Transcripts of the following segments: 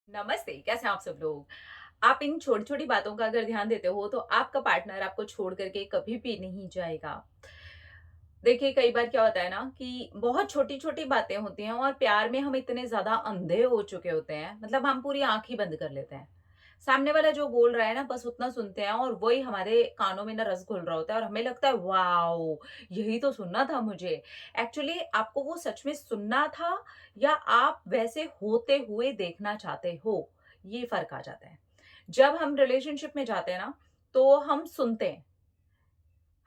नमस्ते, कैसे हैं आप सब लोग? आप इन छोटी-छोटी बातों का अगर ध्यान देते हो तो आपका पार्टनर आपको छोड़ कर के कभी भी नहीं जाएगा। देखिए, कई बार क्या होता है ना कि बहुत छोटी-छोटी बातें होती हैं और प्यार में हम इतने ज़्यादा अंधे हो चुके होते हैं, मतलब हम पूरी आँख ही बंद कर लेते हैं। सामने वाला जो बोल रहा है ना बस उतना सुनते हैं और वही हमारे कानों में ना रस घुल रहा होता है और हमें लगता है वॉव! यही तो सुनना था मुझे। एक्चुअली आपको वो सच में सुनना था या आप वैसे होते हुए देखना चाहते हो, ये फ़र्क आ जाता है। जब हम रिलेशनशिप में जाते हैं ना, तो हम सुनते हैं।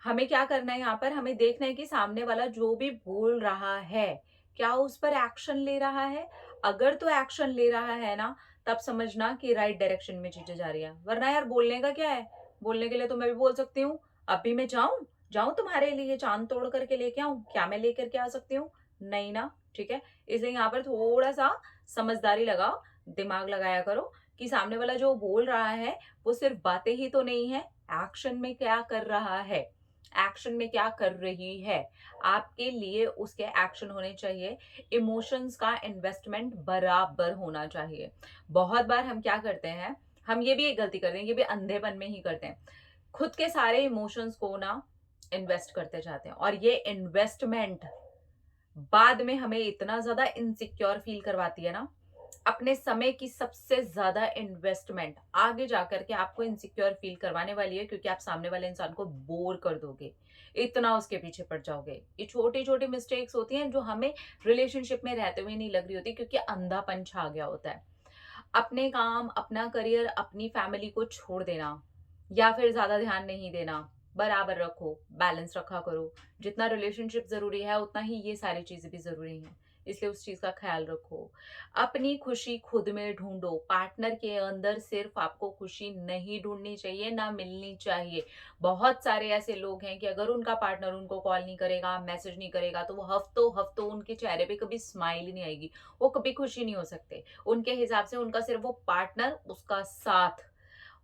हमें क्या करना है यहाँ पर, हमें देखना है कि सामने वाला जो भी बोल रहा है, क्या उस पर एक्शन ले रहा है? अगर तो एक्शन ले रहा है ना, तब समझना कि राइट डायरेक्शन में चीज़ें जा रही हैं। वरना यार बोलने का क्या है? बोलने के लिए तो मैं भी बोल सकती हूँ, अभी मैं जाऊँ? जाऊँ तुम्हारे लिए चाँद तोड़ कर के लेके आऊँ? क्या मैं लेकर के आ सकती हूँ? नहीं ना, ठीक है? इसलिए यहाँ पर थोड़ा-सा समझदारी लगाओ, दिमाग लगाया करो कि सामने वाला जो बोल रहा है, वो सिर्फ़ बातें ही तो नहीं है, एक्शन में क्या कर रहा है। एक्शन में क्या कर रही है। आपके लिए उसके एक्शन होने चाहिए, इमोशंस का इन्वेस्टमेंट बराबर होना चाहिए। बहुत बार हम क्या करते हैं, हम ये भी एक गलती करते हैं, ये भी अंधेपन में ही करते हैं। खुद के सारे इमोशंस को ना इन्वेस्ट करते जाते हैं और ये इन्वेस्टमेंट बाद में हमें इतना ज़्यादा इनसिक्योर फील करवाती है ना, अपने समय की सबसे ज़्यादा इन्वेस्टमेंट आगे जाकर के आपको इनसिक्योर फील करवाने वाली है क्योंकि आप सामने वाले इंसान को बोर कर दोगे। इतना उसके पीछे पड़ जाओगे। ये छोटी-छोटी मिस्टेक्स होती हैं जो हमें रिलेशनशिप में रहते हुए नहीं लग रही होती क्योंकि अंधापन छा गया होता है। अपने काम, अपना करियर, अपनी फैमिली को छोड़ देना या फिर ज़्यादा ध्यान नहीं देना, बराबर रखो, बैलेंस रखा करो। जितना रिलेशनशिप ज़रूरी है, उतना ही ये सारी चीज़ें भी ज़रूरी हैं। इसलिए उस चीज़ का ख़्याल रखो। अपनी खुशी खुद में ढूँढो, पार्टनर के अंदर सिर्फ़ आपको खुशी नहीं ढूँढनी चाहिए, ना मिलनी चाहिए। बहुत सारे ऐसे लोग हैं कि अगर उनका पार्टनर उनको कॉल नहीं करेगा, मैसेज नहीं करेगा, तो वो हफ़्तों-हफ़्तों उनके चेहरे पे कभी स्माइल ही नहीं आएगी। वो कभी खुशी नहीं हो सकते। उनके हिसाब से उनका सिर्फ वो पार्टनर, उसका साथ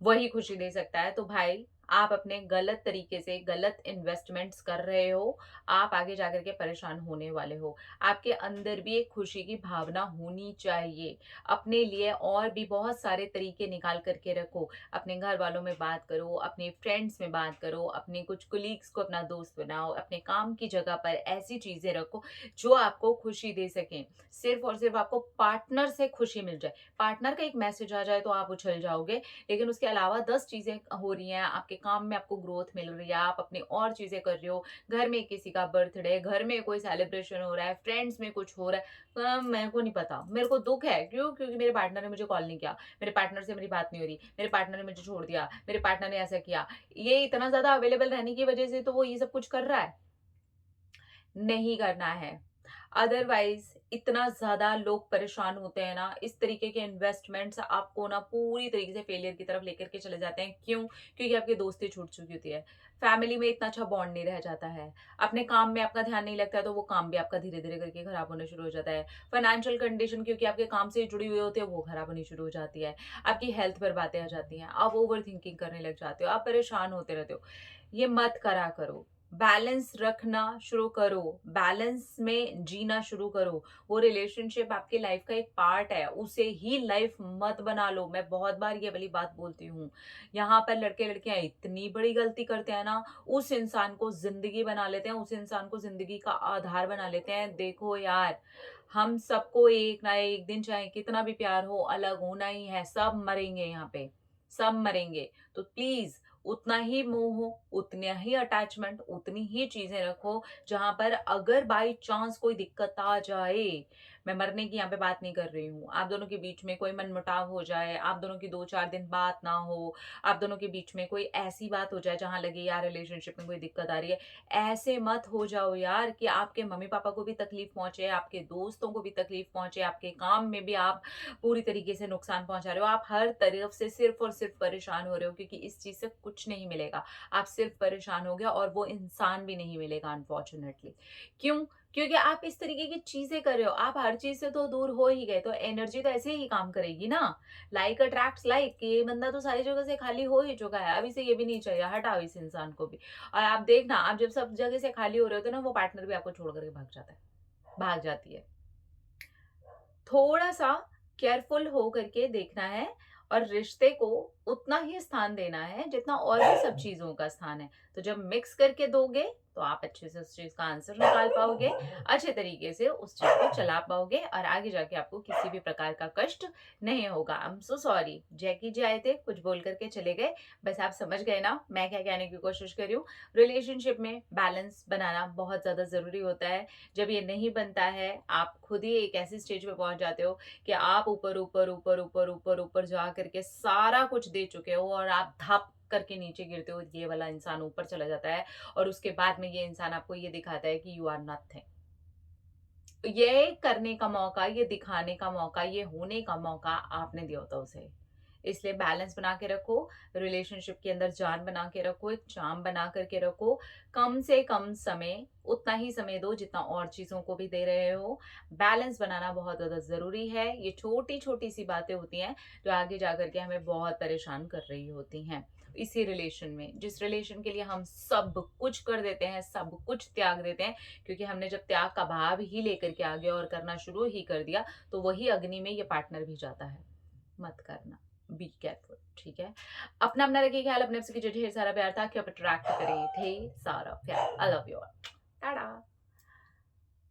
वही खुशी दे सकता है। तो भाई, आप अपने गलत तरीके से गलत इन्वेस्टमेंट्स कर रहे हो, आप आगे जाकर के परेशान होने वाले हो। आपके अंदर भी एक खुशी की भावना होनी चाहिए। अपने लिए और भी बहुत सारे तरीके निकाल कर के रखो। अपने घर वालों में बात करो, अपने फ्रेंड्स में बात करो, अपने कुछ कोलीग्स को अपना दोस्त बनाओ, अपने काम की जगह पर ऐसी चीज़ें रखो, जो आपको खुशी दे सकें। सिर्फ़ और सिर्फ़ आपको पार्टनर से खुशी मिल जाए। पार्टनर का एक मैसेज आ जाए तो आप उछल जाओगे, लेकिन उसके अलावा 10 चीज़ें हो रही हैं, आपके काम में आपको ग्रोथ मिल रही है, आप अपनी और चीज़ें कर रहे हो, घर में किसी का बर्थडे, घर में कोई सेलिब्रेशन हो रहा है, फ्रेंड्स में कुछ हो रहा है, मेरे को नहीं पता, मेरे को दुःख है। क्यों? क्योंकि मेरे पार्टनर ने मुझे कॉल नहीं किया, मेरे पार्टनर से मेरी बात नहीं हो रही, मेरे पार्टनर ने मुझे छोड़ दिया, मेरे पार्टनर ने ऐसा किया। ये इतना ज़्यादा अवेलेबल रहने की वजह से तो वो ये सब कुछ कर रहा है। नहीं करना है। अदरवाइज़ इतना ज़्यादा लोग परेशान होते हैं ना, इस तरीके के इन्वेस्टमेंट्स आपको ना पूरी तरीके से फेलियर की तरफ लेकर के चले जाते हैं। क्यों? क्योंकि आपकी दोस्ती छूट चुकी होती है। फैमिली में इतना अच्छा बॉन्ड नहीं रह जाता है। अपने काम में आपका ध्यान नहीं लगता है, तो वो काम भी आपका धीरे-धीरे करके खराब होना शुरू हो जाता है। फाइनेंशियल कंडीशन क्योंकि आपके काम से जुड़ी हुई होती है, वो खराब होनी शुरू हो जाती है। आपकी हेल्थ पर बातें आ जाती हैं। आप ओवरथिंकिंग करने लग जाते हो, आप परेशान होते रहते हो। ये मत करा करो। बैलेंस रखना शुरू करो, बैलेंस में जीना शुरू करो। वो रिलेशनशिप आपकी लाइफ का एक पार्ट है, उसे ही लाइफ मत बना लो। मैं बहुत बार ये वाली बात बोलती हूँ। यहाँ पर लड़के-लड़कियाँ इतनी बड़ी गलती करते हैं ना, उस इंसान को ज़िंदगी बना लेते हैं, उस इंसान को ज़िंदगी का आधार बना लेते हैं। देखो यार, हम सबको एक ना एक दिन चाहे कितना भी प्यार हो, अलग होना ही है, सब मरेंगे यहाँ पे, सब मरेंगे। तो प्लीज़ उतना ही मोह हो, उतना ही अटैचमेंट, उतनी ही चीज़ें रखो, जहाँ पर अगर बाई चांस कोई दिक्कत आ जाए, मैं मरने की यहाँ पे बात नहीं कर रही हूँ, आप दोनों के बीच में कोई मनमुटाव हो जाए, आप दोनों की 2-4 दिन बात ना हो, आप दोनों के बीच में कोई ऐसी बात हो जाए जहाँ लगे यार रिलेशनशिप में कोई दिक्कत आ रही है, ऐसे मत हो जाओ यार कि आपके मम्मी-पापा को भी तकलीफ पहुँचे, आपके दोस्तों को भी तकलीफ पहुँचे, आपके काम में भी आप पूरी तरीके से नुकसान पहुँचा रहे हो। आप हर तरफ से सिर्फ़ और सिर्फ़ परेशान हो रहे हो क्योंकि इस चीज़ से कुछ नहीं मिलेगा। आप सिर्फ़ परेशान होगे और वो इंसान भी नहीं मिलेगा अनफॉर्च्युनेटली। क्यों? क्योंकि आप इस तरीके की चीज़ें कर रहे हो। आप हर चीज़ से तो दूर हो ही गए, तो एनर्जी तो ऐसे ही काम करेगी ना। लाइक अट्रैक्ट्स लाइक, ये बंदा तो सारी जगह से खाली हो ही चुका है। अब इसे ये भी नहीं चाहिए, हटाओ इस इंसान को भी। और आप देखना, आप जब सब जगह से खाली हो रहे होते हो ना, वो पार्टनर भी आपको छोड़ कर के भाग जाता है, भाग जाती है। थोड़ा-सा केयरफुल हो करके देखना है और रिश्ते को उतना ही स्थान देना है जितना और भी सब चीज़ों का स्थान है। तो जब मिक्स करके दोगे तो आप अच्छे से उस चीज़ का आंसर निकाल पाओगे, अच्छे तरीके से उस चीज़ को चला पाओगे और आगे जाके आपको किसी भी प्रकार का कष्ट नहीं होगा। आई एम सो सॉरी, जैकी जी आए थे, कुछ बोल कर के चले गए। बस आप समझ गए ना मैं क्या कहने की कोशिश कर रही हूँ। रिलेशनशिप में बैलेंस बनाना बहुत ज़्यादा ज़रूरी होता है। जब ये नहीं बनता है, आप खुद ही एक ऐसी स्टेज पे पहुँच जाते हो कि आप ऊपर, ऊपर, ऊपर, ऊपर, ऊपर, ऊपर जा करके सारा कुछ दे चुके हो और आप धप करके नीचे गिरते हो, ये वाला इंसान ऊपर चला जाता है और उसके बाद में ये इंसान आपको ये दिखाता है कि यू आर नथिंग। ये करने का मौका, ये दिखाने का मौका, ये होने का मौका आपने दिया होता उसे। इसलिए बैलेंस बना के रखो, रिलेशनशिप के अंदर जान बना के रखो, एक चार्म बना करके रखो। कम से कम समय, उतना ही समय दो जितना और चीज़ों को भी दे रहे हो। बैलेंस बनाना बहुत ज़्यादा ज़रूरी है। ये छोटी-छोटी सी बातें होती हैं, जो आगे जाकर के हमें बहुत परेशान कर रही होती हैं। इसी रिलेशन में, जिस रिलेशन के लिए हम सब कुछ कर देते हैं, सब कुछ त्याग देते हैं, क्योंकि हमने जब त्याग का भाव ही लेकर के आ गए और करना शुरू ही कर दिया, तो वही अग्नि में ये पार्टनर भी जाता है। मत करना। बी केयरफुल, ठीक है? अपना रखिए ख्याल, अपने आप से कीजिए ढेर सारा प्यार ताकि आप अट्रैक्ट करें ढेर सारा प्यार। I love you all. Tata.